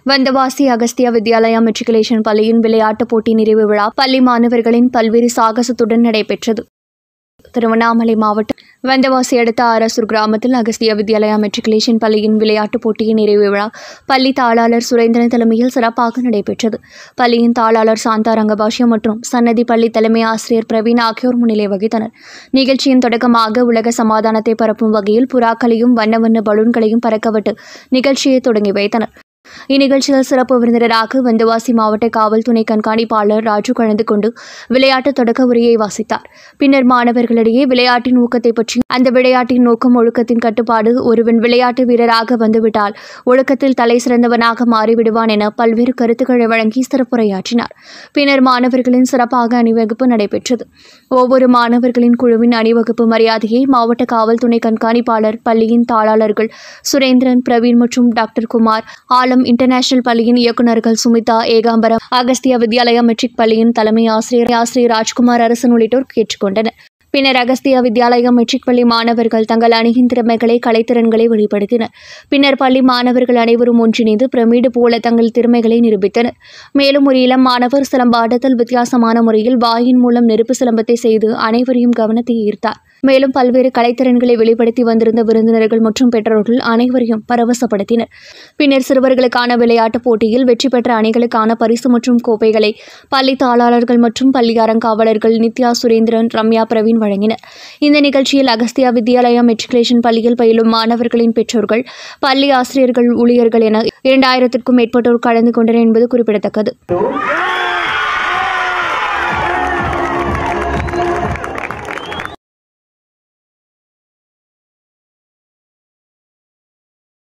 Vandavasi Agastya Vidyalaya matriculation பள்ளியின் விளையாட்டுப் போட்டி நிறைவு விழா பள்ளி மாணவர்களின் பல்வேறு சாகசத்துடன் நடைபெற்றது. திருவண்ணாமலை மாவட்டம் வந்தவாசி அடுத்த அரசூர் கிராமத்தில் அகஸ்தியா வித்யாலயா மெட்ரிகுலேஷன் பள்ளியின் விளையாட்டுப் போட்டியின் நிறைவு விழா பள்ளி தாளாளர் சுரேந்திரன் தலைமையில் சிறப்பாக நடைபெற்றது. பள்ளியின் தாளாளர் சாந்தா ரங்கபாஷ்யம் மற்றும் சன்னதி பள்ளி தலைமை ஆசிரியர் பிரவீன் ஆகியோர் முன்னிலை வகித்தனர். நிகழ்ச்சியின் தொடக்கமாக உலக சமாதானத்தை பரப்பும் வகையில் புறாக்களையும் வண்ண வண்ண பலூன்களையும் பறக்கவிட்டு நிகழ்ச்சியை தொடங்கி வைத்தனர். இந்நிகழ்ச்சியில் சிறப்பு விருந்தினராக வந்தவாசி மாவட்ட காவல் துணை கண்காணிப்பாளர் ராஜு கலந்து கொண்டு விளையாட்டு தொடக்க உரையை வாசித்தார். பின்னர் மாணவர்களிடையே விளையாட்டின் ஊக்கத்தை பற்றி, அந்த விளையாட்டின் நோக்கம், ஒழுக்கத்தின் கட்டுப்பாடு, ஒருவன் விளையாட்டு வீரராக வந்துவிட்டால் ஒழுக்கத்தில் தலை சிறந்தவனாக மாறிவிடுவான் என பல்வேறு கருத்துக்களை வழங்கி சிறப்புரையாற்றினார். பின்னர் மாணவர்களின் சிறப்பாக அணிவகுப்பு நடைபெற்றது. ஒவ்வொரு மாணவர்களின் குழுவின் அணிவகுப்பு மரியாதையை மாவட்ட காவல் துணை கண்காணிப்பாளர், பள்ளியின் தாளாளர்கள் சுரேந்திரன், பிரவீன் மற்றும் டாக்டர் குமார், ஆலம் இன்டர்நேஷனல் பள்ளியின் இயக்குநர்கள் சுமிதா, ஏகாம்பரம், அகஸ்தியா வித்யாலயா மெட்ரிக் பள்ளியின் தலைமை ஆசிரியர் ராஜ்குமார் அரசன் உள்ளிட்டோர் கேட்டுக்கொண்டனர். பின்னர் அகஸ்தியா வித்யாலயா மெட்ரிக் பள்ளி மாணவர்கள் தங்கள் அணியின் திறமைகளை, கலைத்திறன்களை வெளிப்படுத்தினர். பின்னர் பள்ளி மாணவர்கள் அனைவரும் ஒன்றிணைந்து பிரமிடு போல தங்கள் திறமைகளை நிரூபித்தனர். மேலும் ஒரு இளம் மாணவர் சிலம்பாட்டத்தில் வித்தியாசமான முறையில் வாயின் மூலம் நெருப்பு சிலம்பத்தை செய்து அனைவரையும் கவனத்தை ஈர்த்தார். மேலும் பல்வேறு கலைத்திறன்களை வெளிப்படுத்தி வந்திருந்த விருந்தினர்கள் மற்றும் பெற்றோர்கள் அனைவரையும் பரவசப்படுத்தினர். பின்னர் சிறுவர்களுக்கான விளையாட்டுப் போட்டியில் வெற்றி பெற்ற அணிகளுக்கான பரிசு மற்றும் கோப்பைகளை பள்ளி தாளாளர்கள் மற்றும் பள்ளி அறங்காவலர்கள் நித்யா, சுரேந்திரன், ரம்யா, பிரவீன் வழங்கினர். இந்த நிகழ்ச்சியில் அகஸ்தியா வித்யாலயா மெட்ரிகுலேஷன் பள்ளியில் பயிலும் மாணவர்களின் பெற்றோர்கள், பள்ளி ஆசிரியர்கள், ஊழியர்கள் என 2000க்கும் மேற்பட்டோர் கலந்து கொண்டனர் என்பது குறிப்பிடத்தக்கது.